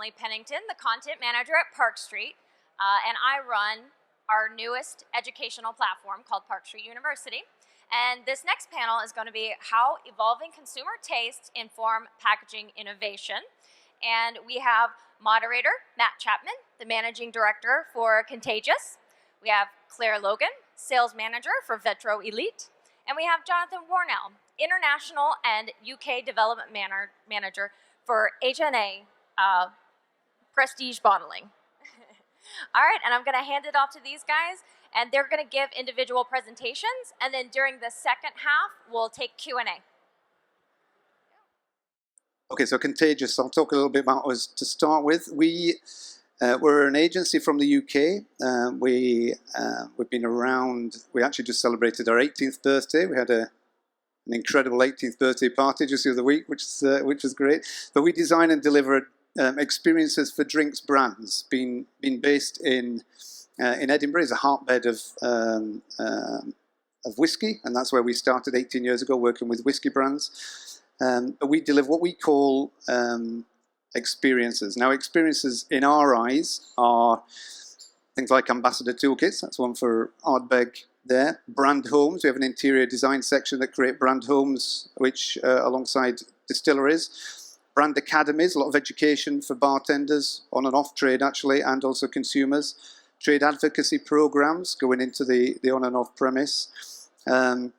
Emily Pennington, the content manager at Park Street, and I run our newest educational platform called Park Street University. And this next panel is going to be how evolving consumer tastes inform packaging innovation. And we have moderator Matt Chapman, the managing director for Contagious. We have Claire Logan, sales manager for Vetroelite. And we have Jonathan Wornell, international and UK development manager for HNA Prestige Bottling. All right, and I'm going to hand it off to these guys, and they're going to give individual presentations, and then during the second half, we'll take Q&A. Okay, so Contagious, I'll talk a little bit about us to start with. We're an agency from the UK. We've been around. We actually just celebrated our 18th birthday. We had an incredible 18th birthday party just the other week, which was great. But we design and deliver experiences for drinks brands. Being based in Edinburgh, is a hotbed of whiskey, and that's where we started 18 years ago, working with whiskey brands. But we deliver what we call experiences. Now, experiences in our eyes are things like ambassador toolkits. That's one for Ardbeg there. Brand homes. We have an interior design section that create brand homes, which alongside distilleries. Brand academies, a lot of education for bartenders, on and off trade actually, and also consumers. Trade advocacy programs going into the on and off premise. Retail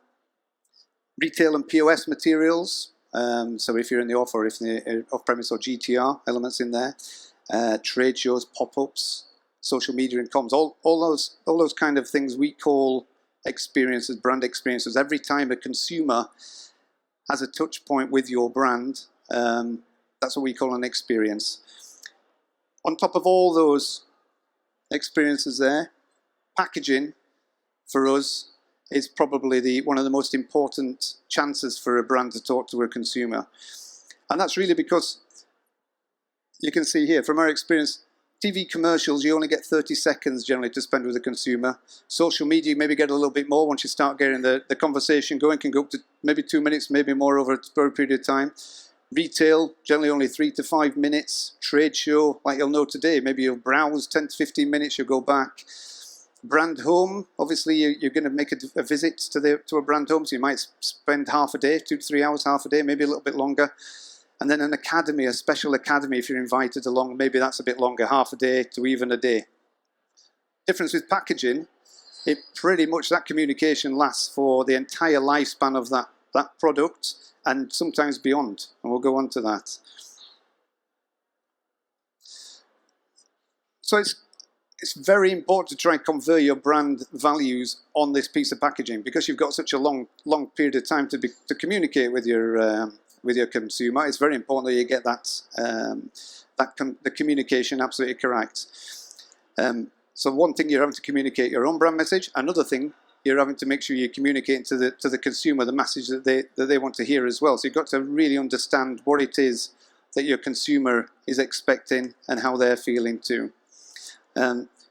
and POS materials. So if you're in the off or if the off-premise or GTR elements in there, trade shows, pop-ups, social media and comms, all those kind of things we call experiences, brand experiences. Every time a consumer has a touch point with your brand, that's what we call an experience. On top of all those experiences there, packaging for us is probably one of the most important chances for a brand to talk to a consumer. And that's really because you can see here, from our experience, TV commercials, you only get 30 seconds generally to spend with a consumer. Social media, you maybe get a little bit more once you start getting the conversation going, can go up to maybe 2 minutes, maybe more over a period of time. Retail, generally only 3 to 5 minutes. Trade show, like you'll know today, maybe you'll browse 10 to 15 minutes, you'll go back. Brand home, obviously you're going to make a visit to a brand home, so you might spend half a day, 2 to 3 hours, half a day, maybe a little bit longer. And then an academy, a special academy, if you're invited along, maybe that's a bit longer, half a day to even a day. Difference with packaging, it pretty much, that communication lasts for the entire lifespan of that product and sometimes beyond, and we'll go on to that. So it's very important to try and convey your brand values on this piece of packaging because you've got such a long period of time to communicate with your consumer. It's very important that you get the communication absolutely correct. So one thing, you're having to communicate your own brand message. Another thing, you're having to make sure you communicate to the consumer the message that they want to hear as well. So you've got to really understand what it is that your consumer is expecting and how they're feeling too.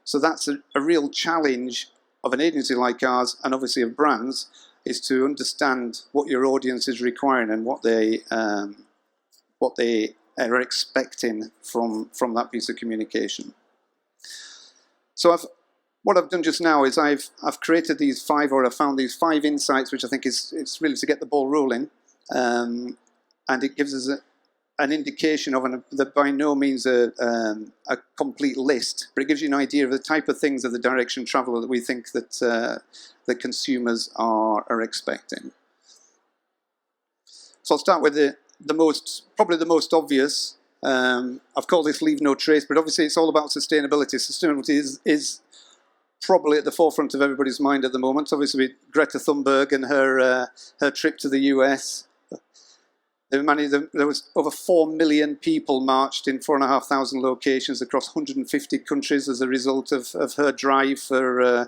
So that's a real challenge of an agency like ours, and obviously of brands, is to understand what your audience is requiring and what they are expecting from that piece of communication. So what I've done just now is I've created these five, or I've found these 5 insights, which I think it's really to get the ball rolling, and it gives us an indication of that by no means a complete list, but it gives you an idea of the type of things, of the direction travel that we think that the consumers are expecting. So I'll start with probably the most obvious. I've called this "Leave No Trace," but obviously it's all about sustainability. Sustainability is probably at the forefront of everybody's mind at the moment. Obviously, Greta Thunberg and her trip to the US. There was over 4 million people marched in 4,500 locations across 150 countries as a result of her drive for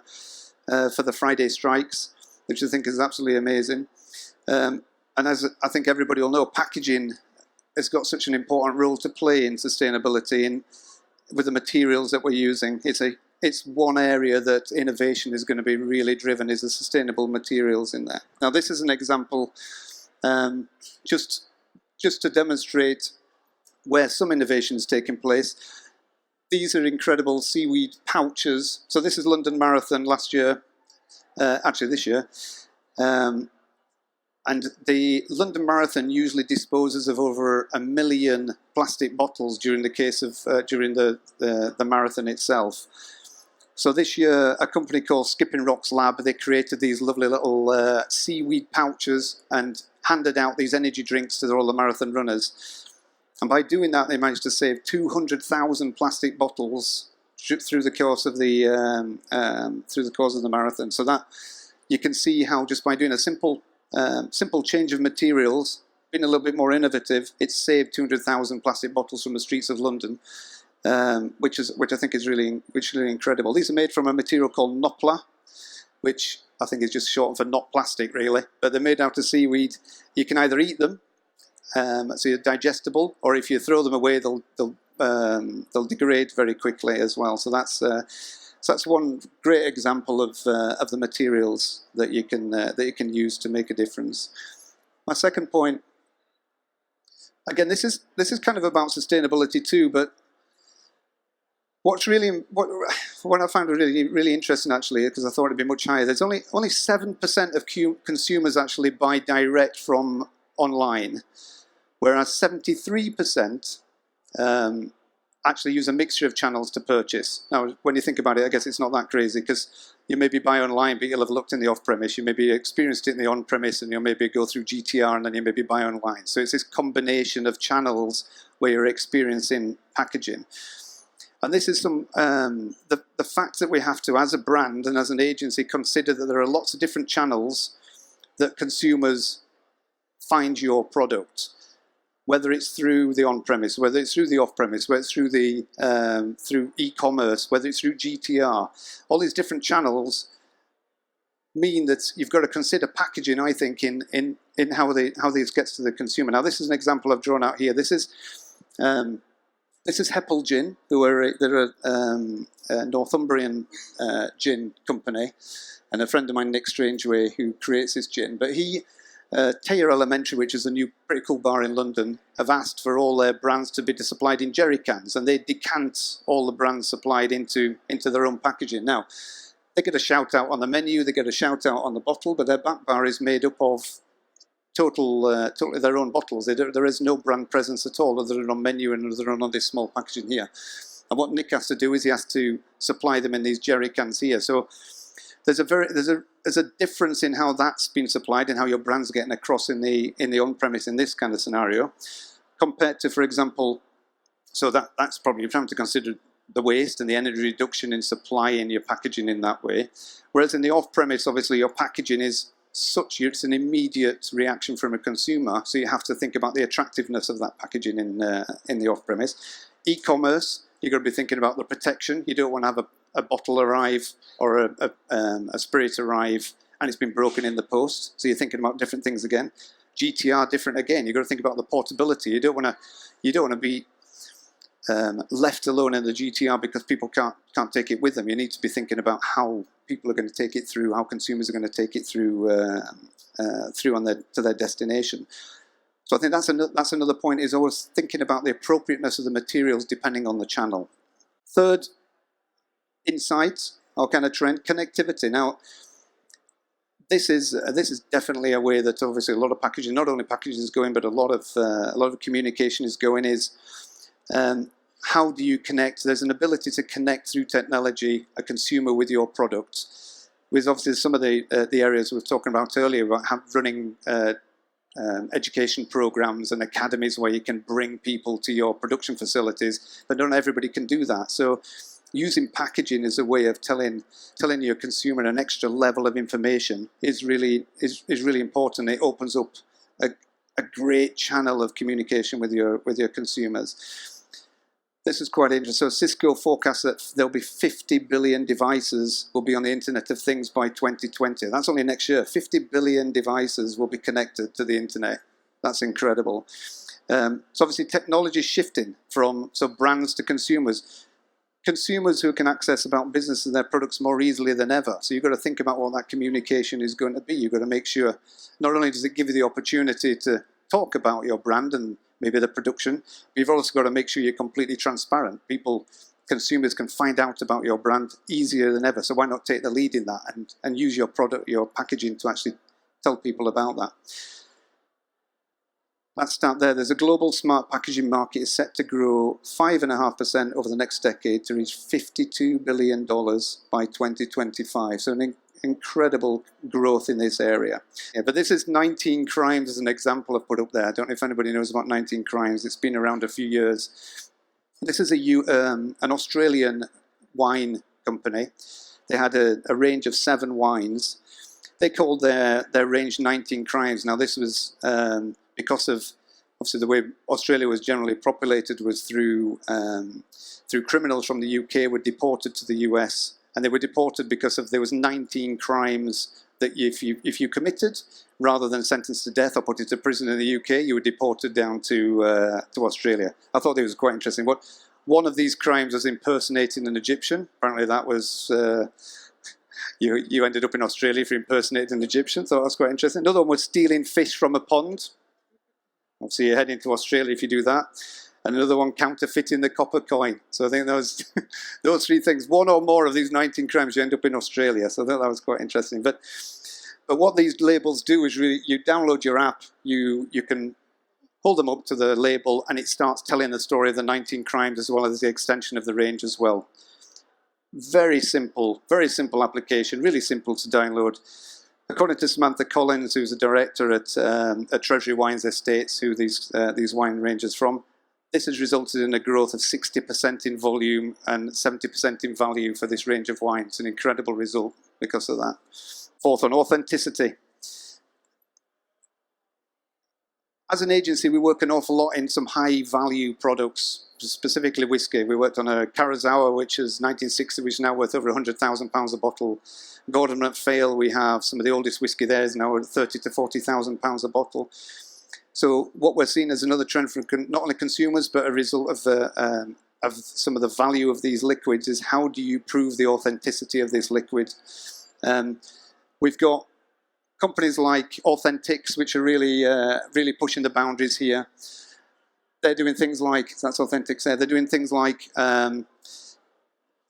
the Friday strikes, which I think is absolutely amazing. And as I think everybody will know, packaging has got such an important role to play in sustainability, and with the materials that we're using, it's one area that innovation is going to be really driven, is the sustainable materials in there. Now, this is an example, just to demonstrate where some innovation is taking place. These are incredible seaweed pouches. So this is London Marathon last year, actually this year. And the London Marathon usually disposes of over 1 million plastic bottles during the case of during the marathon itself. So this year, a company called Skipping Rocks Lab, they created these lovely little seaweed pouches and handed out these energy drinks to all the marathon runners. And by doing that, they managed to save 200,000 plastic bottles through the course of the marathon. So that you can see how just by doing a simple change of materials, being a little bit more innovative, it's saved 200,000 plastic bottles from the streets of London, which I think is really incredible. These are made from a material called nopla, which I think is just short for not plastic, really. But they're made out of seaweed. You can either eat them, so you're digestible, or if you throw them away, they'll degrade very quickly as well. So that's one great example of the materials that you can use to make a difference. My second point, again, this is kind of about sustainability too, but what I found really interesting actually, because I thought it'd be much higher. There's only 7% of consumers actually buy direct from online, whereas 73% actually use a mixture of channels to purchase. Now, when you think about it, I guess it's not that crazy, because you maybe buy online, but you'll have looked in the off-premise, you maybe experienced it in the on-premise, and you'll maybe go through GTR, and then you maybe buy online. So it's this combination of channels where you're experiencing packaging. And this is the fact that we have to, as a brand and as an agency, consider that there are lots of different channels that consumers find your product, whether it's through the on-premise, whether it's through the off-premise, whether it's through through e-commerce, whether it's through GTR. All these different channels mean that you've got to consider packaging, I think, in how these gets to the consumer. Now, this is an example I've drawn out here. This is Heppel Gin, they're a Northumbrian gin company, and a friend of mine, Nick Strangeway, who creates this gin. But Taylor Elementary, which is a new pretty cool bar in London, have asked for all their brands to be supplied in jerry cans, and they decant all the brands supplied into their own packaging. Now, they get a shout out on the menu, they get a shout out on the bottle, but their back bar is made up of totally their own bottles. There is no brand presence at all, other than on menu and other than on this small packaging here. And what Nick has to do is he has to supply them in these jerry cans here. So there's a difference in how that's been supplied and how your brand's getting across in the on-premise in this kind of scenario, compared to, for example, so that's probably you're trying to consider the waste and the energy reduction in supplying your packaging in that way. Whereas in the off-premise, obviously your packaging is it's an immediate reaction from a consumer, so you have to think about the attractiveness of that packaging in the off-premise. E-commerce, you've got to be thinking about the protection. You don't want to have a bottle arrive or a spirit arrive and it's been broken in the post, so you're thinking about different things again. GTR, different again. You've got to think about the portability. You don't want to be left alone in the GTR because people can't take it with them. You need to be thinking about how people are going to take it through, how consumers are going to take it through to their destination. So I think that's another point, is always thinking about the appropriateness of the materials depending on the channel. Third insight, or kind of trend, connectivity. Now, this is definitely a way that obviously a lot of packaging, not only packaging is going, but a lot of communication is going. How do you connect? There's an ability to connect through technology a consumer with your product. With obviously some of the areas we were talking about earlier about running education programs and academies where you can bring people to your production facilities, but not everybody can do that. So using packaging as a way of telling your consumer an extra level of information is really important. It opens up a great channel of communication with your consumers. This is quite interesting. So Cisco forecasts that there'll be 50 billion devices will be on the Internet of Things by 2020. That's only next year. 50 billion devices will be connected to the Internet. That's incredible. So obviously technology is shifting from brands to consumers. Consumers who can access about business and their products more easily than ever. So you've got to think about what that communication is going to be. You've got to make sure not only does it give you the opportunity to talk about your brand and maybe the production. But you've also got to make sure you're completely transparent. Consumers can find out about your brand easier than ever. So why not take the lead in that and use your product, your packaging to actually tell people about that. Let's start there. There's a global smart packaging market is set to grow 5.5% over the next decade to reach $52 billion by 2025. So an incredible growth in this area. Yeah, but this is 19 Crimes as an example I've put up there. I don't know if anybody knows about 19 Crimes. It's been around a few years. This is an Australian wine company. They had a range of 7 wines. They called their range 19 Crimes. Now this was because of obviously the way Australia was generally populated was through criminals from the UK were deported to the US, and they were deported because there was 19 crimes that if you committed, rather than sentenced to death or put into prison in the UK, you were deported down to Australia. I thought it was quite interesting. One of these crimes was impersonating an Egyptian. Apparently that was you ended up in Australia for impersonating an Egyptian. Thought that was quite interesting. Another one was stealing fish from a pond. Obviously you're heading to Australia if you do that. And another one, counterfeiting the copper coin. So I think those 3 things, one or more of these 19 crimes, you end up in Australia. So I thought that was quite interesting. But what these labels do is really, you download your app, you can hold them up to the label, and it starts telling the story of the 19 crimes as well as the extension of the range as well. Very simple application, really simple to download. According to Samantha Collins, who's a director at Treasury Wines Estates, who these wine ranges from, this has resulted in a growth of 60% in volume and 70% in value for this range of wine. It's an incredible result because of that. Fourth one, authenticity. As an agency, we work an awful lot in some high-value products, specifically whiskey. We worked on a Curaçao, which is 1960, which is now worth over £100,000 a bottle. Gordon MacPhail, we have some of the oldest whiskey there is now worth £30,000 to £40,000 a bottle. So what we're seeing as another trend from not only consumers, but a result of some of the value of these liquids is how do you prove the authenticity of this liquid? We've got companies like Authentics, which are really pushing the boundaries here. They're doing things like, that's Authentics there, they're doing things like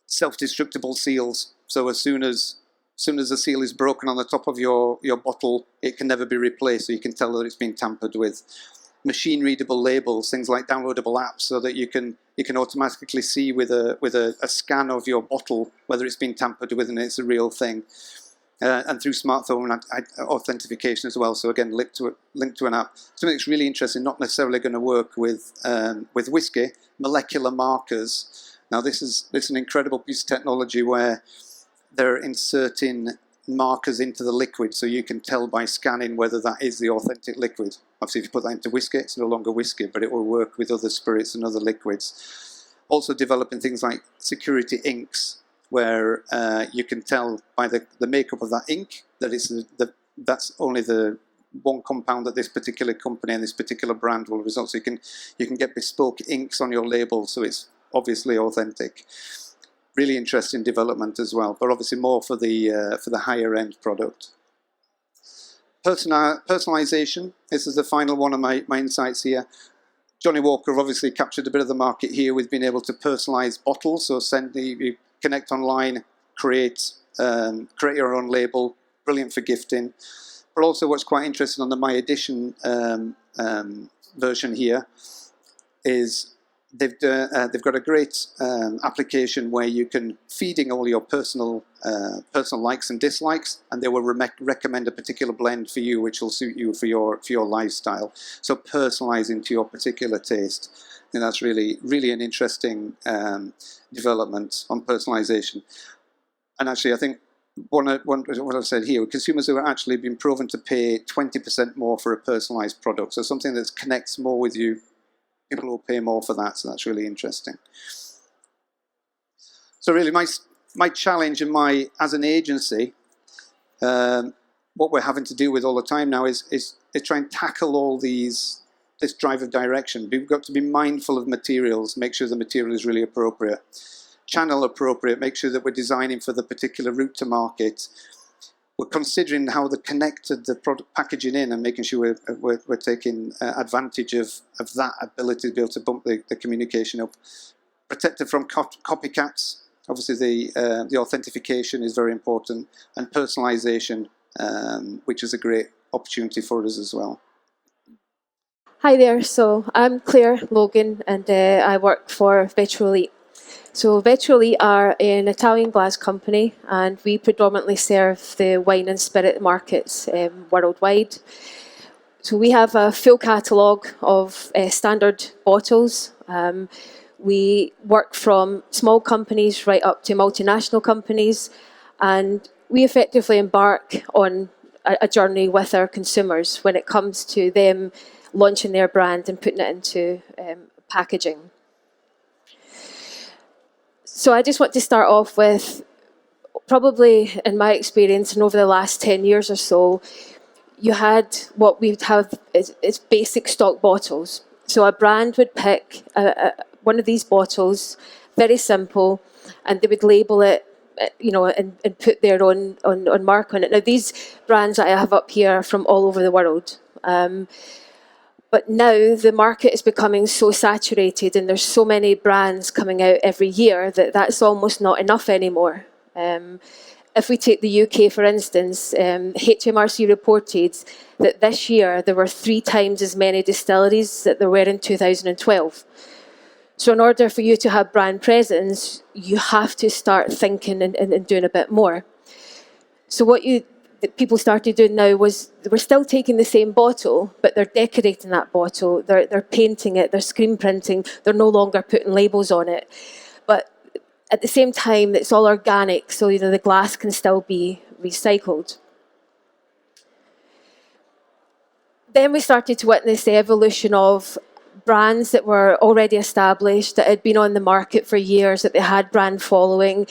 self-destructible seals. So as soon as the seal is broken on the top of your bottle, it can never be replaced, so you can tell that it's been tampered with. Machine-readable labels, things like downloadable apps, so that you can automatically see with a scan of your bottle whether it's been tampered with and it's a real thing. And through smartphone authentication as well. So again, linked to an app. Something that's really interesting, not necessarily going to work with whiskey, molecular markers. Now this is an incredible piece of technology where they're inserting markers into the liquid, so you can tell by scanning whether that is the authentic liquid. Obviously, if you put that into whiskey, it's no longer whiskey, but it will work with other spirits and other liquids. Also developing things like security inks, where you can tell by the makeup of that ink that that's only the one compound that this particular company and this particular brand will result. So you can get bespoke inks on your label, so it's obviously authentic. Really interesting development as well, but obviously more for the higher end product. Personalization. This is the final one of my insights here. Johnny Walker have obviously captured a bit of the market here with being able to personalize bottles. So you connect online, create your own label. Brilliant for gifting. But also what's quite interesting on the My Edition version here is they've got a great application where you can feeding all your personal likes and dislikes, and they will recommend a particular blend for you, which will suit you for your lifestyle. So personalizing to your particular taste, and that's really an interesting development on personalization. And actually, I think what I've said here, consumers who have actually been proven to pay 20% more for a personalized product, so something that connects more with you. People will pay more for that, so that's really interesting. So really, my challenge and as an agency, what we're having to deal with all the time now is try and tackle all this drive of direction. We've got to be mindful of materials, make sure the material is really appropriate, channel appropriate, make sure that we're designing for the particular route to market. we're considering how they connected the product packaging in and making sure we're taking advantage of that ability to be able to bump the communication up. Protected from copycats. Obviously, the authentication is very important, and personalisation, which is a great opportunity for us as well. Hi there, so I'm Claire Logan, and I work for Vetroelite. So Vetroelite are an Italian glass company, and we predominantly serve the wine and spirit markets worldwide. So we have a full catalogue of standard bottles. We work from small companies right up to multinational companies, and we effectively embark on a journey with our consumers when it comes to them launching their brand and putting it into packaging. So I just want to start off with, probably in my experience and over the last 10 years or so, you had what we'd have is basic stock bottles. So a brand would pick one of these bottles, very simple, and they would label it, and put their own mark on it. Now, these brands that I have up here are from all over the world. But now the market is becoming so saturated and there's so many brands coming out every year that that's almost not enough anymore. If we take the UK, for instance, HMRC reported that this year there were 3 times as many distilleries that there were in 2012. So in order for you to have brand presence, you have to start thinking and doing a bit more. So what people started doing now was they were still taking the same bottle, but they're decorating that bottle, they're painting it, they're screen printing, they're no longer putting labels on it. But at the same time, it's all organic, so the glass can still be recycled. Then we started to witness the evolution of brands that were already established, that had been on the market for years, that they had brand following,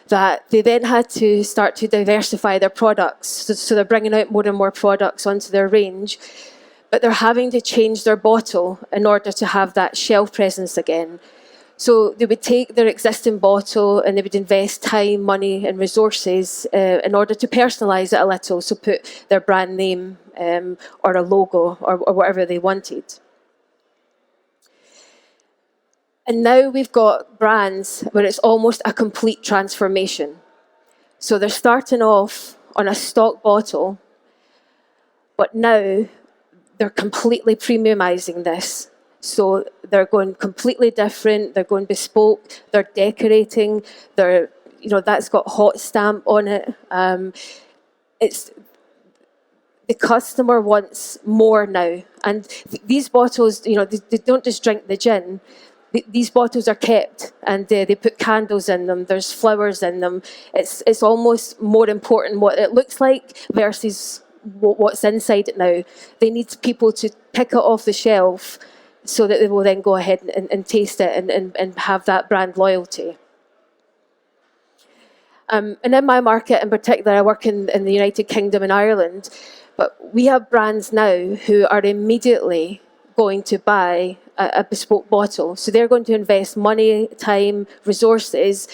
that they then had to start to diversify their products. So they're bringing out more and more products onto their range, but they're having to change their bottle in order to have that shelf presence again. So they would take their existing bottle and they would invest time, money and resources in order to personalise it a little, so put their brand name or a logo or whatever they wanted. And now we've got brands where it's almost a complete transformation. So they're starting off on a stock bottle, but now they're completely premiumising this. So they're going completely different, they're going bespoke, they're decorating, that's got hot stamp on it. It's the customer wants more now. And these bottles, they don't just drink the gin. These bottles are kept and they put candles in them, there's flowers in them. It's almost more important what it looks like versus what's inside it now. They need people to pick it off the shelf so that they will then go ahead and taste it and have that brand loyalty. And in my market in particular, I work in the United Kingdom and Ireland, but we have brands now who are immediately going to buy a bespoke bottle. So they're going to invest money, time, resources,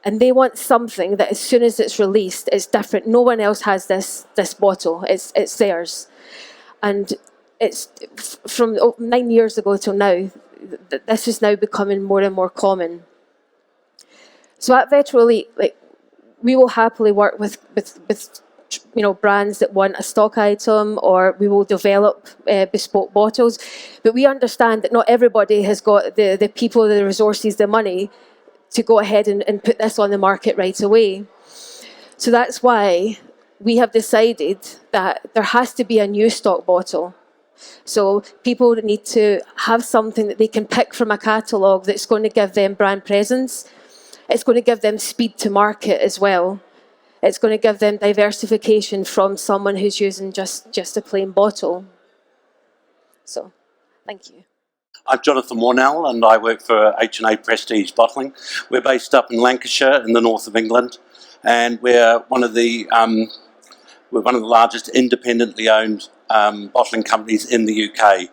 and they want something that as soon as it's released, it's different. No one else has this bottle. It's theirs. And it's from 9 years ago till now, this is now becoming more and more common. So at Vetroelite, we will happily work with brands that want a stock item, or we will develop bespoke bottles. But we understand that not everybody has got the people, the resources, the money to go ahead and put this on the market right away. So that's why we have decided that there has to be a new stock bottle. So people need to have something that they can pick from a catalogue that's going to give them brand presence. It's going to give them speed to market as well. It's going to give them diversification from someone who's using just a plain bottle. So, thank you. I'm Jonathan Wornell and I work for H&A Prestige Bottling. We're based up in Lancashire in the north of England, and we're one of the largest independently owned bottling companies in the UK.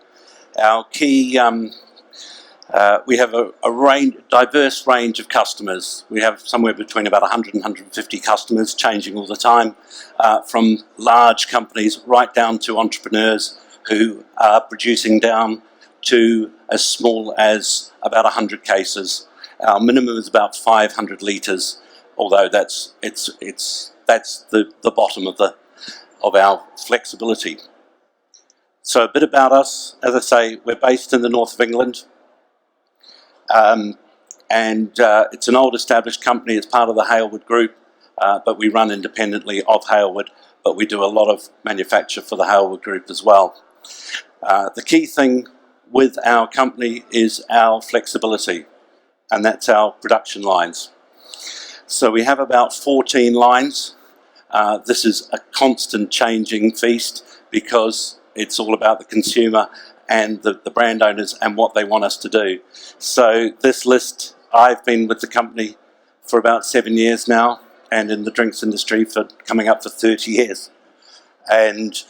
Our key We have a diverse range of customers. We have somewhere between about 100 and 150 customers, changing all the time, from large companies right down to entrepreneurs who are producing down to as small as about 100 cases. Our minimum is about 500 litres, although that's the bottom of our flexibility. So a bit about us. As I say, we're based in the north of England. It's an old established company. It's part of the Halewood Group, but we run independently of Halewood, but we do a lot of manufacture for the Halewood Group as well. The key thing with our company is our flexibility, and that's our production lines. So we have about 14 lines. This is a constant changing feast because it's all about the consumer and the brand owners and what they want us to do. So this list, I've been with the company for about 7 years now, and in the drinks industry for coming up for 30 years. And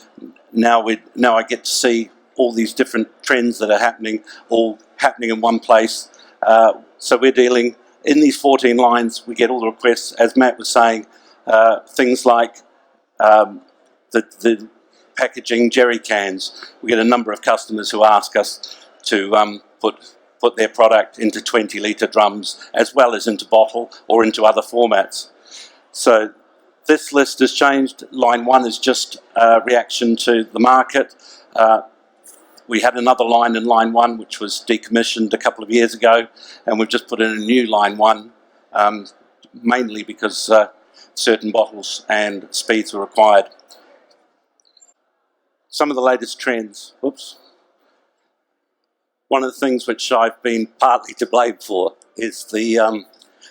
now I get to see all these different trends that are all happening in one place. So we're dealing in these 14 lines. We get all the requests, as Matt was saying, things like the packaging jerry cans. We get a number of customers who ask us to put their product into 20-litre drums as well as into bottle or into other formats. So this list has changed. Line 1 is just a reaction to the market. We had another line in line 1 which was decommissioned a couple of years ago, and we've just put in a new line 1, mainly because certain bottles and speeds were required. Some of the latest trends. Whoops. One of the things which I've been partly to blame for is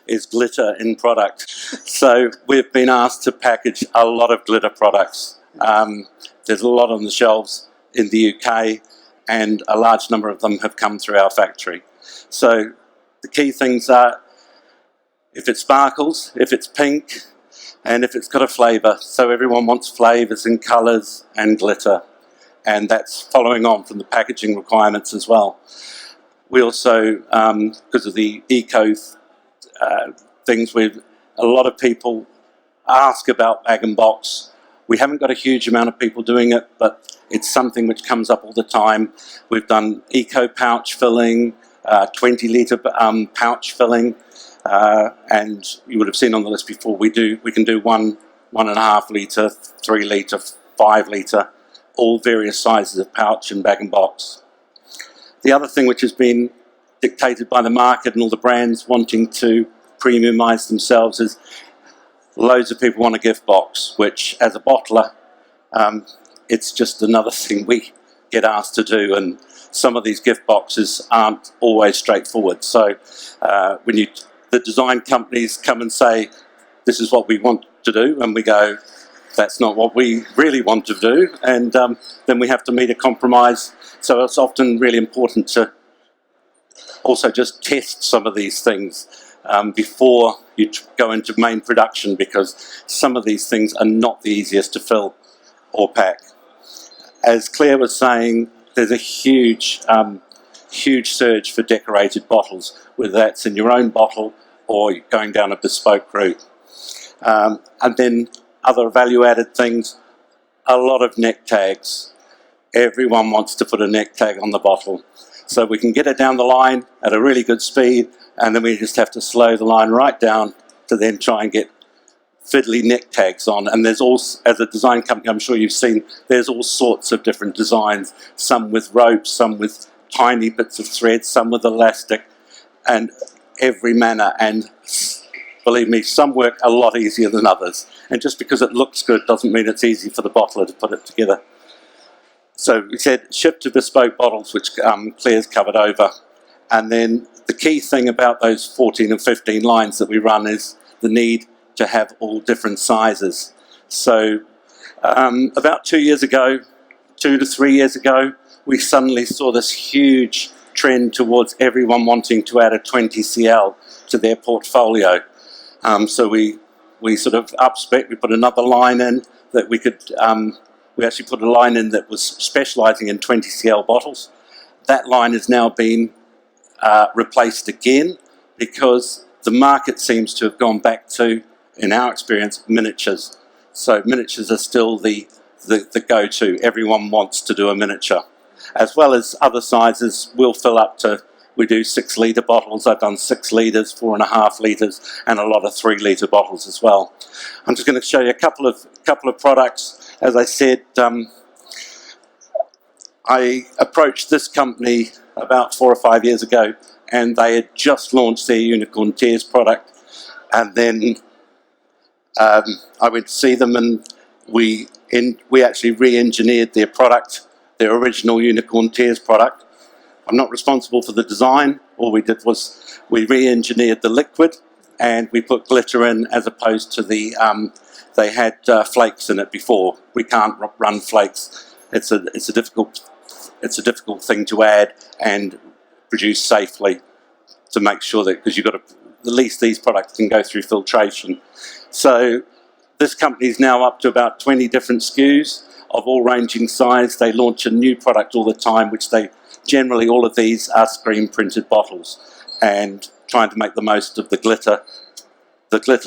is glitter in product. So we've been asked to package a lot of glitter products. There's a lot on the shelves in the UK, and a large number of them have come through our factory. So the key things are if it sparkles, if it's pink, and if it's got a flavour. So everyone wants flavours and colours and glitter. And that's following on from the packaging requirements as well. We also, because of the eco things, a lot of people ask about bag and box. We haven't got a huge amount of people doing it, but it's something which comes up all the time. We've done eco pouch filling, 20-litre pouch filling, and you would have seen on the list before, we can do 1.5 litre, 3 litre, 5 litre, all various sizes of pouch and bag and box. The other thing which has been dictated by the market and all the brands wanting to premiumise themselves is loads of people want a gift box, which as a bottler, it's just another thing we get asked to do, and some of these gift boxes aren't always straightforward. So when the design companies come and say, this is what we want to do, and we go, that's not what we really want to do, and then we have to meet a compromise. So it's often really important to also just test some of these things before you go into main production, because some of these things are not the easiest to fill or pack. As Claire was saying, there's a huge surge for decorated bottles, whether that's in your own bottle or going down a bespoke route. And then other value-added things, a lot of neck tags. Everyone wants to put a neck tag on the bottle. So we can get it down the line at a really good speed, and then we just have to slow the line right down to then try and get fiddly neck tags on. And there's also, as a design company, I'm sure you've seen, there's all sorts of different designs, some with ropes, some with tiny bits of thread, some with elastic, and every manner. And believe me, some work a lot easier than others. And just because it looks good doesn't mean it's easy for the bottler to put it together. So we said ship to bespoke bottles, which Claire's covered over. And then the key thing about those 14 and 15 lines that we run is the need to have all different sizes. So about 2 years ago, 2 to 3 years ago, we suddenly saw this huge trend towards everyone wanting to add a 20 CL to their portfolio. So we sort of up-spec, we put another line in that we could, we actually put a line in that was specialising in 20 CL bottles. That line has now been replaced again, because the market seems to have gone back to, in our experience, miniatures. So miniatures are still the go-to. Everyone wants to do a miniature. As well as other sizes, we'll fill up to, we do 6 litre bottles. I've done 6 litres, 4.5 litres, and a lot of 3 litre bottles as well. I'm just going to show you a couple of products. As I said, I approached this company about 4 or 5 years ago, and they had just launched their Unicorn Tears product. And then I went to see them, and we actually re-engineered their product, their original Unicorn Tears product. I'm not responsible for the design. All we did was we re-engineered the liquid, and we put glitter in, as opposed to the they had flakes in it before. We can't run flakes. It's a difficult thing to add and produce safely, to make sure that, because you've got to, at least these products can go through filtration. So this company is now up to about 20 different SKUs of all ranging size. They launch a new product all the time, which they generally, all of these are screen printed bottles, and trying to make the most of the glitter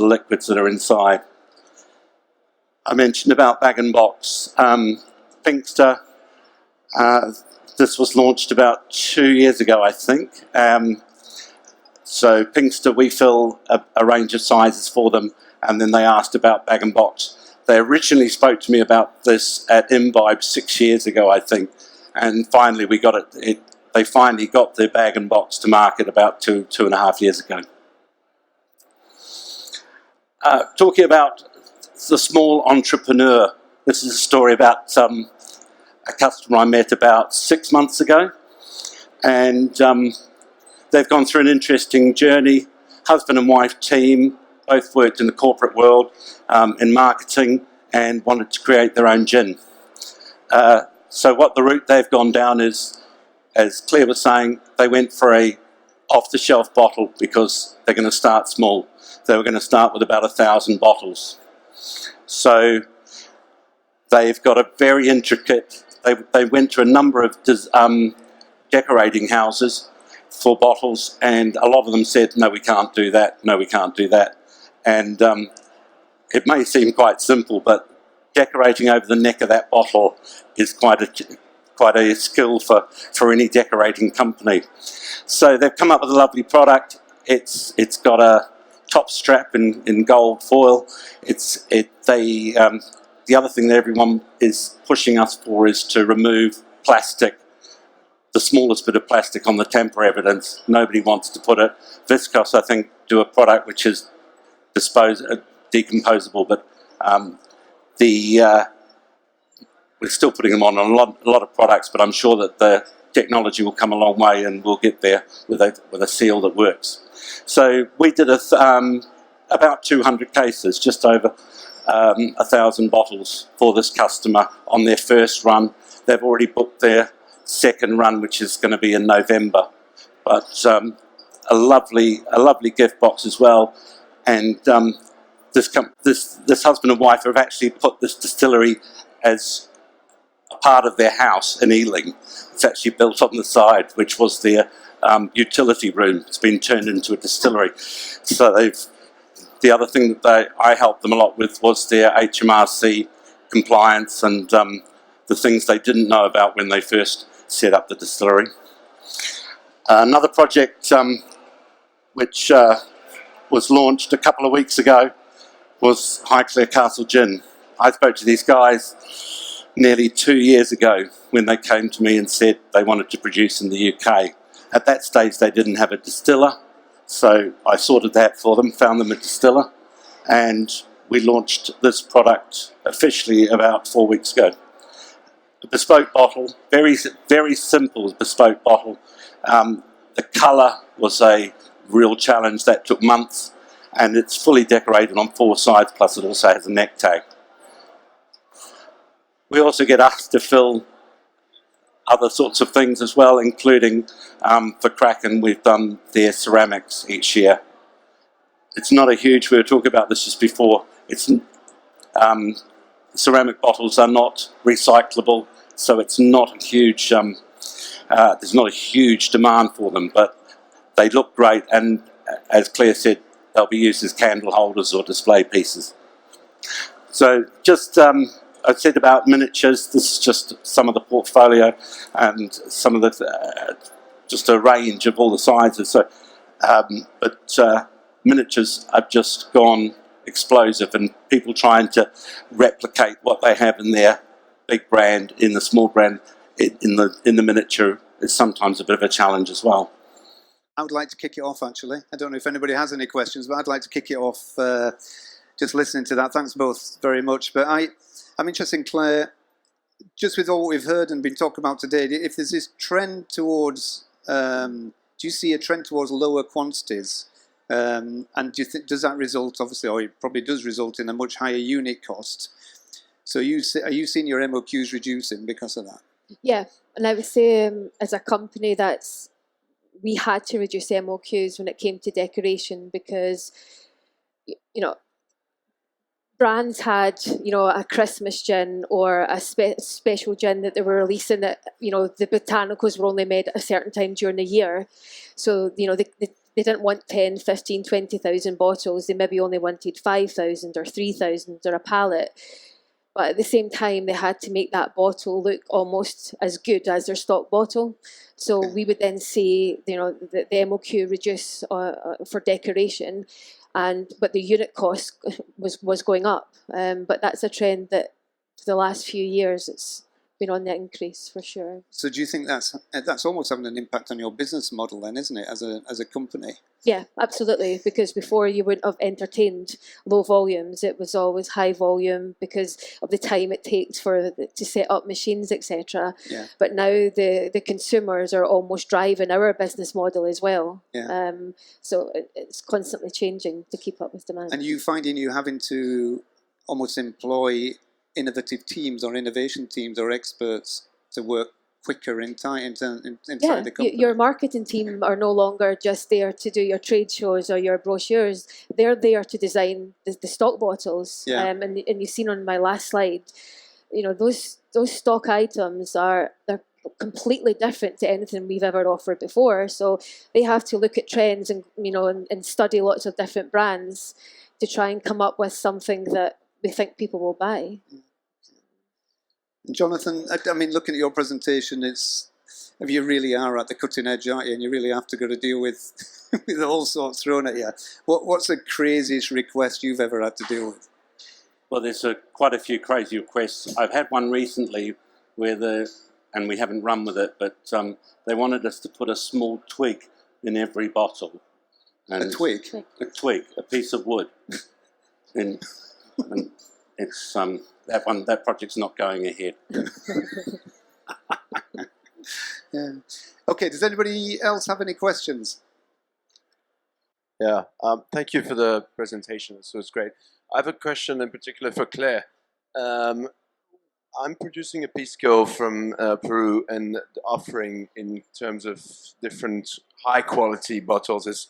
liquids that are inside. I mentioned about bag and box. Pinkster, this was launched about 2 years ago, I think. So Pinkster, we fill a range of sizes for them, and then they asked about bag and box. They originally spoke to me about this at Imbibe 6 years ago, I think, and finally we got it. They finally got their bag and box to market about 2.5 years ago. Talking about the small entrepreneur, this is a story about a customer I met about 6 months ago, and they've gone through an interesting journey. Husband and wife team, both worked in the corporate world in marketing, and wanted to create their own gin. So what the route they've gone down is, as Claire was saying, they went for a off-the-shelf bottle, because they're going to start small. They were going to start with about 1,000 bottles. So they've got a very intricate, they went to a number of decorating houses for bottles, and a lot of them said, no, we can't do that, no, we can't do that. And it may seem quite simple, but decorating over the neck of that bottle is quite a skill for any decorating company. So they've come up with a lovely product. It's got a top strap in gold foil. The other thing that everyone is pushing us for is to remove plastic, the smallest bit of plastic on the tamper evidence. Nobody wants to put it. Viscose, I think, do a product which is decomposable, but we're still putting them on a lot of products, but I'm sure that the technology will come a long way, and we'll get there with a seal that works. So we did about 200 cases, just over 1,000 bottles for this customer on their first run. They've already booked their second run, which is going to be in November. But a lovely gift box as well. And this husband and wife have actually put this distillery as a part of their house in Ealing. It's actually built on the side, which was their utility room. It's been turned into a distillery. So the other thing that I helped them a lot with was their HMRC compliance, and the things they didn't know about when they first set up the distillery. Another project which was launched a couple of weeks ago was Highclere Castle Gin. I spoke to these guys nearly 2 years ago when they came to me and said they wanted to produce in the UK. At that stage they didn't have a distiller, so I sorted that for them, found them a distiller, and we launched this product officially about 4 weeks ago. A bespoke bottle, very, very simple bespoke bottle. The colour was a real challenge. That took months, and it's fully decorated on 4 sides, plus it also has a neck tag. We also get asked to fill other sorts of things as well, including for Kraken, we've done their ceramics each year. It's not a huge, we were talking about this just before, it's ceramic bottles are not recyclable, so it's not a huge, there's not a huge demand for them, but they look great, and as Claire said, they'll be used as candle holders or display pieces. So just, I said about miniatures, this is just some of the portfolio and some of the, just a range of all the sizes. So, but miniatures have just gone explosive, and people trying to replicate what they have in their big brand, in the small brand, in the miniature is sometimes a bit of a challenge as well. I would like to kick it off, actually. I don't know if anybody has any questions, but I'd like to kick it off just listening to that. Thanks both very much. But I'm interested in, Claire, just with all what we've heard and been talking about today, if there's this trend towards, do you see a trend towards lower quantities? And do you think, does that result, obviously, or it probably does result in a much higher unit cost? So are you seeing your MOQs reducing because of that? Yeah, and I would say as a company we had to reduce MOQs when it came to decoration because, brands had, a Christmas gin or a special gin that they were releasing that, the botanicals were only made at a certain time during the year. So, they didn't want 10, 15, 20,000 bottles. They maybe only wanted 5,000 or 3,000 or a pallet. But at the same time, they had to make that bottle look almost as good as their stock bottle. So we would then see, the MOQ reduce for decoration, but the unit cost was going up. But that's a trend that for the last few years it's been on the increase for sure. So do you think that's almost having an impact on your business model then, isn't it, as a company? Yeah, absolutely. Because before you wouldn't have entertained low volumes, it was always high volume because of the time it takes to set up machines, etc. Yeah. But now the consumers are almost driving our business model as well. Yeah. So it's constantly changing to keep up with demand. And you finding you having to almost employ innovative teams or innovation teams or experts to work quicker inside the company? Your marketing team are no longer just there to do your trade shows or your brochures. They're there to design the stock bottles. Yeah. And you've seen on my last slide, those stock items they're completely different to anything we've ever offered before. So they have to look at trends and and study lots of different brands to try and come up with something that we think people will buy. Jonathan, I mean, looking at your presentation, you really are at the cutting edge, aren't you? And you really have to go to deal with all sorts thrown at you. What's the craziest request you've ever had to deal with? Well, there's quite a few crazy requests. I've had one recently and we haven't run with it, but they wanted us to put a small twig in every bottle. And a twig? A twig, a piece of wood. and it's that project's not going ahead. Yeah. Okay, does anybody else have any questions? Yeah, thank you for the presentation. This was great. I have a question in particular for Claire. I'm producing a pisco from Peru, and the offering in terms of different high quality bottles is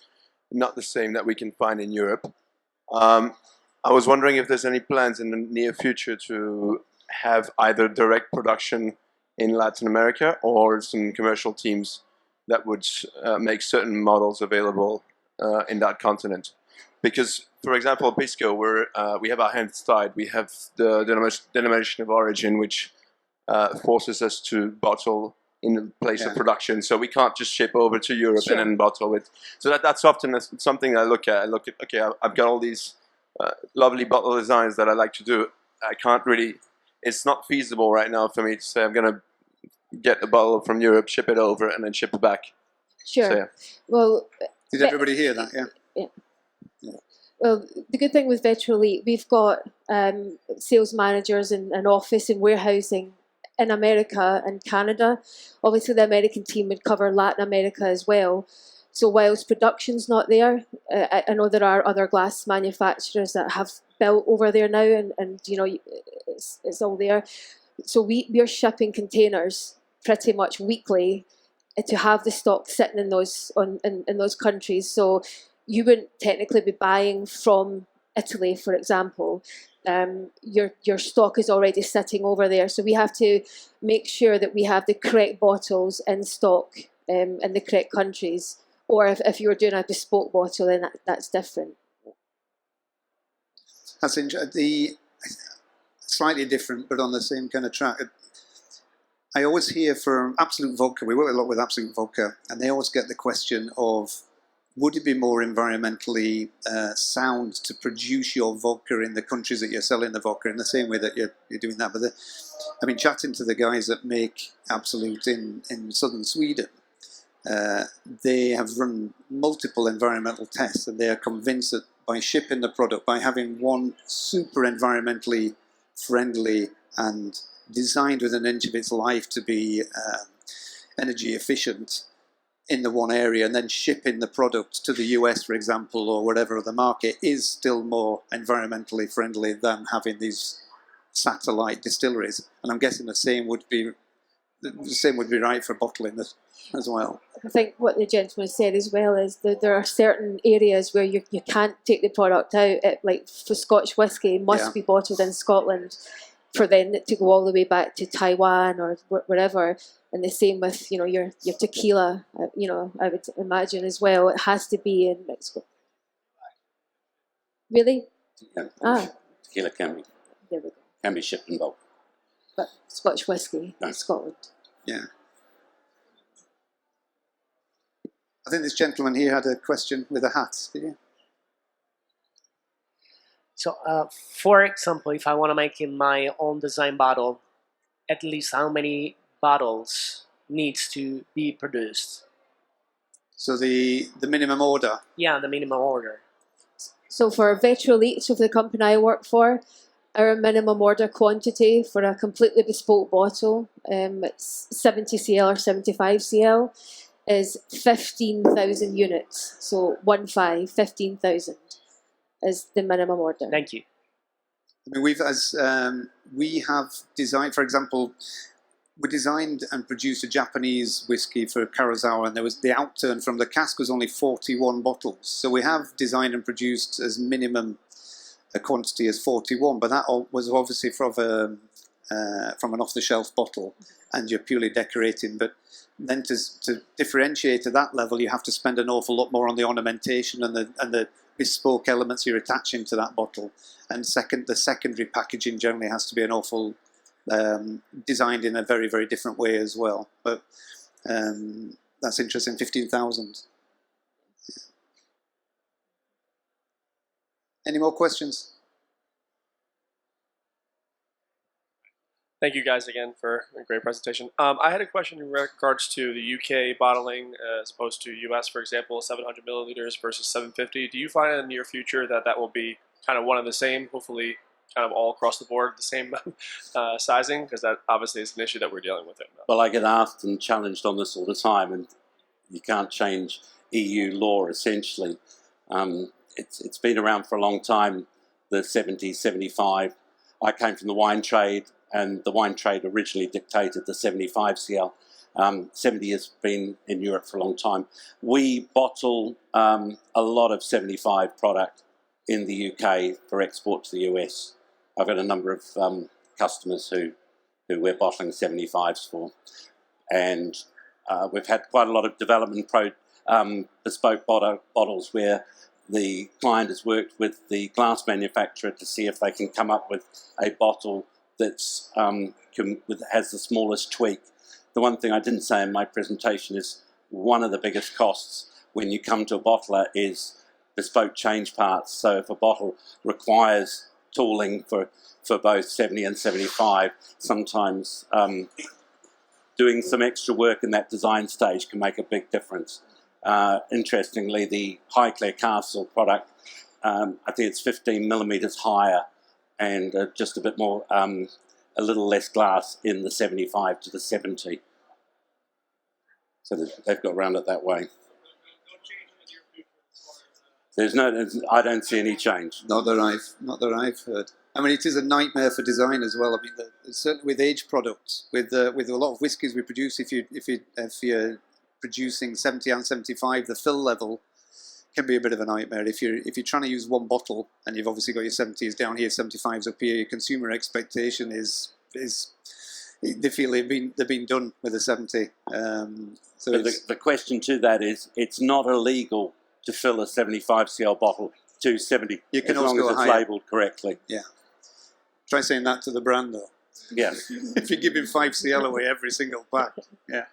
not the same that we can find in Europe. I was wondering if there's any plans in the near future to have either direct production in Latin America or some commercial teams that would make certain models available in that continent. Because, for example, Pisco, we have our hands tied. We have the denomination of origin, which forces us to bottle in the place of production. So we can't just ship over to Europe and then bottle it. So that's often something I look at. Okay, I've got all these lovely bottle designs that I like to do. I can't really, it's not feasible right now for me to say I'm going to get a bottle from Europe, ship it over, and then ship it back. Sure. So, Well, did everybody hear that? Yeah. Well, the good thing with Vetroelite, we've got sales managers and an office and warehousing in America and Canada. Obviously, the American team would cover Latin America as well. So whilst production's not there, I know there are other glass manufacturers that have built over there now, and it's all there. So we're shipping containers pretty much weekly to have the stock sitting in those countries. So you wouldn't technically be buying from Italy, for example. Your stock is already sitting over there. So we have to make sure that we have the correct bottles in stock in the correct countries Or if you were doing a bespoke bottle, then that's different. That's the slightly different, but on the same kind of track. I always hear from Absolute Vodka, we work a lot with Absolute Vodka, and they always get the question of, would it be more environmentally sound to produce your vodka in the countries that you're selling the vodka in the same way that you're doing that? But I've been chatting to the guys that make Absolute in southern Sweden. They have run multiple environmental tests, and they are convinced that by shipping the product, by having one super environmentally friendly and designed with an inch of its life to be energy efficient in the one area, and then shipping the product to the US, for example, or whatever other market, is still more environmentally friendly than having these satellite distilleries. And I'm guessing the same would be right for bottling as well. I think what the gentleman said as well is that there are certain areas where you can't take the product out. Like for Scotch whisky, it must be bottled in Scotland for then to go all the way back to Taiwan or wherever. And the same with your tequila. I would imagine as well. It has to be in Mexico. Really? Yeah. Tequila can There we go. be shipped in bulk. But Scotch whisky No. in Scotland. Yeah. I think this gentleman here had a question with a hat. Did you? So, for example, if I want to make in my own design bottle, at least how many bottles needs to be produced? So the minimum order. Yeah, the minimum order. So for Vetroelite, so for the company I work for, our minimum order quantity for a completely bespoke bottle, it's 70 cl or 75 cl, is 15,000 units. So 15,000 is the minimum order. Thank you. I mean, we have designed, for example, we designed and produced a Japanese whiskey for Kurosawa, and there was the outturn from the cask was only 41 bottles. So we have designed and produced as minimum a quantity as 41, but that was obviously from an off-the-shelf bottle, and you're purely decorating. But then to differentiate at that level, you have to spend an awful lot more on the ornamentation and the bespoke elements you're attaching to that bottle. And the secondary packaging generally has to be an awful designed in a very, very different way as well. But that's interesting. 15,000. Any more questions? Thank you guys again for a great presentation. I had a question in regards to the UK bottling as opposed to US, for example, 700 milliliters versus 750. Do you find in the near future that will be kind of one and the same, hopefully kind of all across the board, the same sizing? Because that obviously is an issue that we're dealing with right now. Well, I get asked and challenged on this all the time, and you can't change EU law essentially. It's been around for a long time, the 70, 75. I came from the wine trade, and the wine trade originally dictated the 75 CL. 70 has been in Europe for a long time. We bottle a lot of 75 product in the UK for export to the US. I've got a number of customers who we're bottling 75s for. And we've had quite a lot of development bespoke bottles where the client has worked with the glass manufacturer to see if they can come up with a bottle that's has the smallest tweak. The one thing I didn't say in my presentation is one of the biggest costs when you come to a bottler is bespoke change parts. So if a bottle requires tooling for both 70 and 75, sometimes doing some extra work in that design stage can make a big difference. Interestingly, the Highclere Castle product, I think it's 15 millimeters higher and just a bit more, a little less glass in the 75 to the 70. So they've got around it that way. I don't see any change. Not that I've heard. I mean, it is a nightmare for design as well. I mean, certainly with aged products, with a lot of whiskies we produce, if you're producing 70 and 75, the fill level can be a bit of a nightmare. If you're trying to use one bottle and you've obviously got your 70s down here, 75s up here, your consumer expectation is they feel they've been done with the 70. So But the question to that is, it's not illegal to fill a 75 cl bottle to 70, You can as long also as go it's higher. labelled correctly. yeah. Try saying that to the brand though. Yeah. If you're giving 5 CL away every single pack, yeah.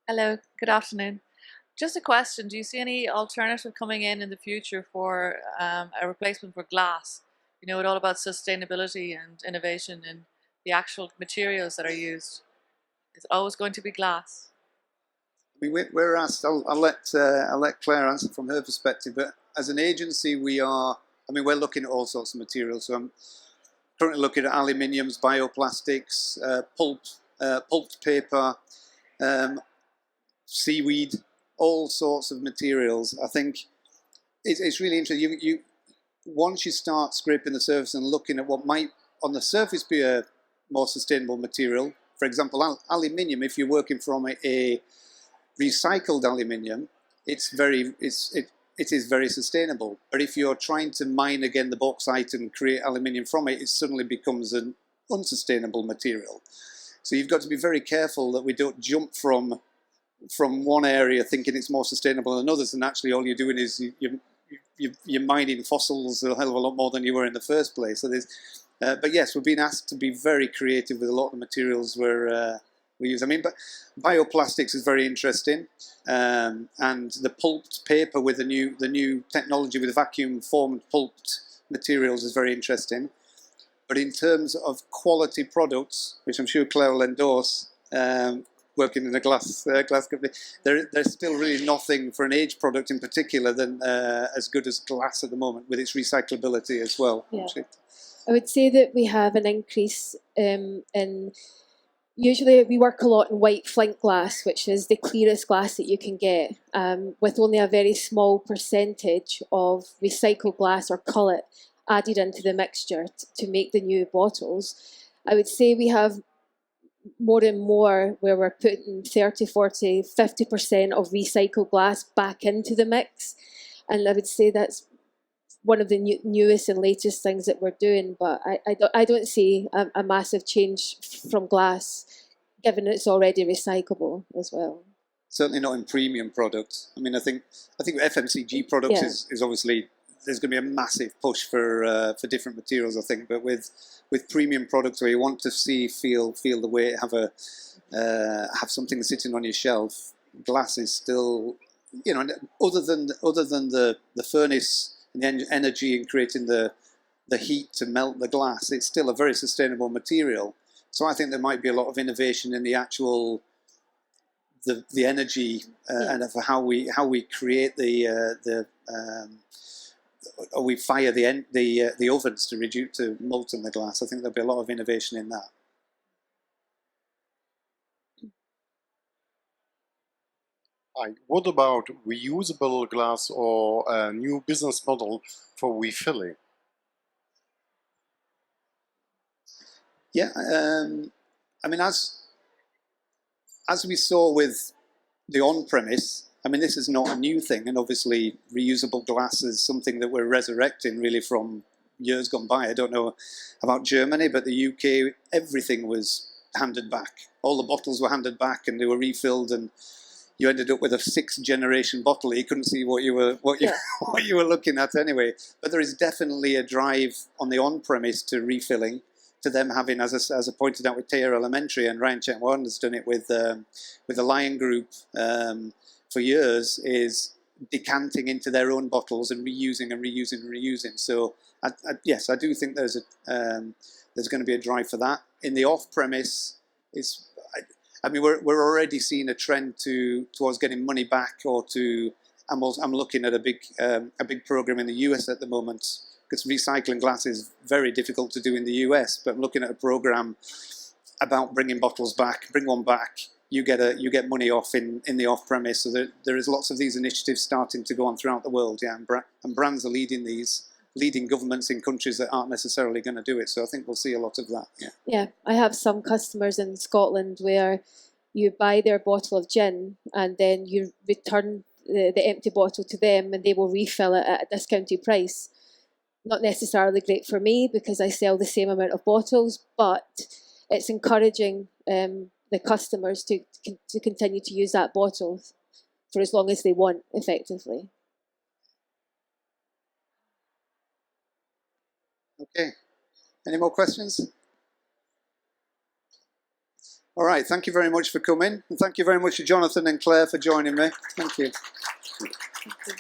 Hello, good afternoon. Just a question, do you see any alternative coming in the future for a replacement for glass? You know, it's all about sustainability and innovation in the actual materials that are used. Is it always going to be glass? I mean, we're asked. I'll let Claire answer from her perspective. But as an agency, we're looking at all sorts of materials. So I'm currently looking at aluminiums, bioplastics, pulped paper, seaweed, all sorts of materials. I think it's really interesting. You once you start scraping the surface and looking at what might on the surface be a more sustainable material, for example, aluminium. If you're working from a recycled aluminium, it is very sustainable. But if you're trying to mine again the bauxite and create aluminium from it, it suddenly becomes an unsustainable material. So you've got to be very careful that we don't jump from one area thinking it's more sustainable than others, and actually all you're doing is you're mining fossils a hell of a lot more than you were in the first place. So but yes, we're being asked to be very creative with a lot of the materials we use. I mean, but bioplastics is very interesting, and the pulped paper with the new technology with vacuum formed pulped materials is very interesting. But in terms of quality products, which I'm sure Claire will endorse, working in a glass company, there's still really nothing for an aged product in particular than as good as glass at the moment, with its recyclability as well. Yeah. I would say that we have an increase in. Usually we work a lot in white flint glass, which is the clearest glass that you can get, with only a very small percentage of recycled glass or cullet added into the mixture to make the new bottles. I would say we have more and more where we're putting 30, 40, 50% of recycled glass back into the mix. And I would say that's one of the newest and latest things that we're doing, but I don't see a massive change from glass, given it's already recyclable as well. Certainly not in premium products. I mean, I think FMCG products is obviously, there's going to be a massive push for different materials, I think. But with premium products where you want to feel the weight, have something sitting on your shelf, glass is still, other than the furnace and the energy in creating the heat to melt the glass, it's still a very sustainable material. So I think there might be a lot of innovation in the actual the energy and of how we create or we fire the ovens to reduce to molten the glass. I think there'll be a lot of innovation in that. Hi. What about reusable glass or a new business model for refilling? Yeah, I mean, as we saw with the on-premise, I mean, this is not a new thing, and obviously reusable glass is something that we're resurrecting really from years gone by. I don't know about Germany, but the UK, everything was handed back. All the bottles were handed back, and they were refilled, and you ended up with a 6th generation bottle. You couldn't see what you were looking at anyway. But there is definitely a drive on the on-premise to refilling, to them having, as I pointed out with Teo Elementary, and Ryan Chapman has done it with the Lion Group for years, is decanting into their own bottles and reusing. So yes, I do think there's going to be a drive for that. In the off-premise, I mean, we're already seeing a trend towards getting money back, I'm looking at a big program in the US at the moment, because recycling glass is very difficult to do in the US. But I'm looking at a program about bringing bottles back. Bring one back, you get money off in the off premise. So there is lots of these initiatives starting to go on throughout the world. Yeah, and brands are leading governments in countries that aren't necessarily going to do it. So I think we'll see a lot of that. Yeah, I have some customers in Scotland where you buy their bottle of gin and then you return the empty bottle to them and they will refill it at a discounted price. Not necessarily great for me because I sell the same amount of bottles, but it's encouraging the customers to continue to use that bottle for as long as they want, effectively. Okay. Any more questions? All right. Thank you very much for coming. And thank you very much to Jonathan and Claire for joining me. Thank you. Thank you.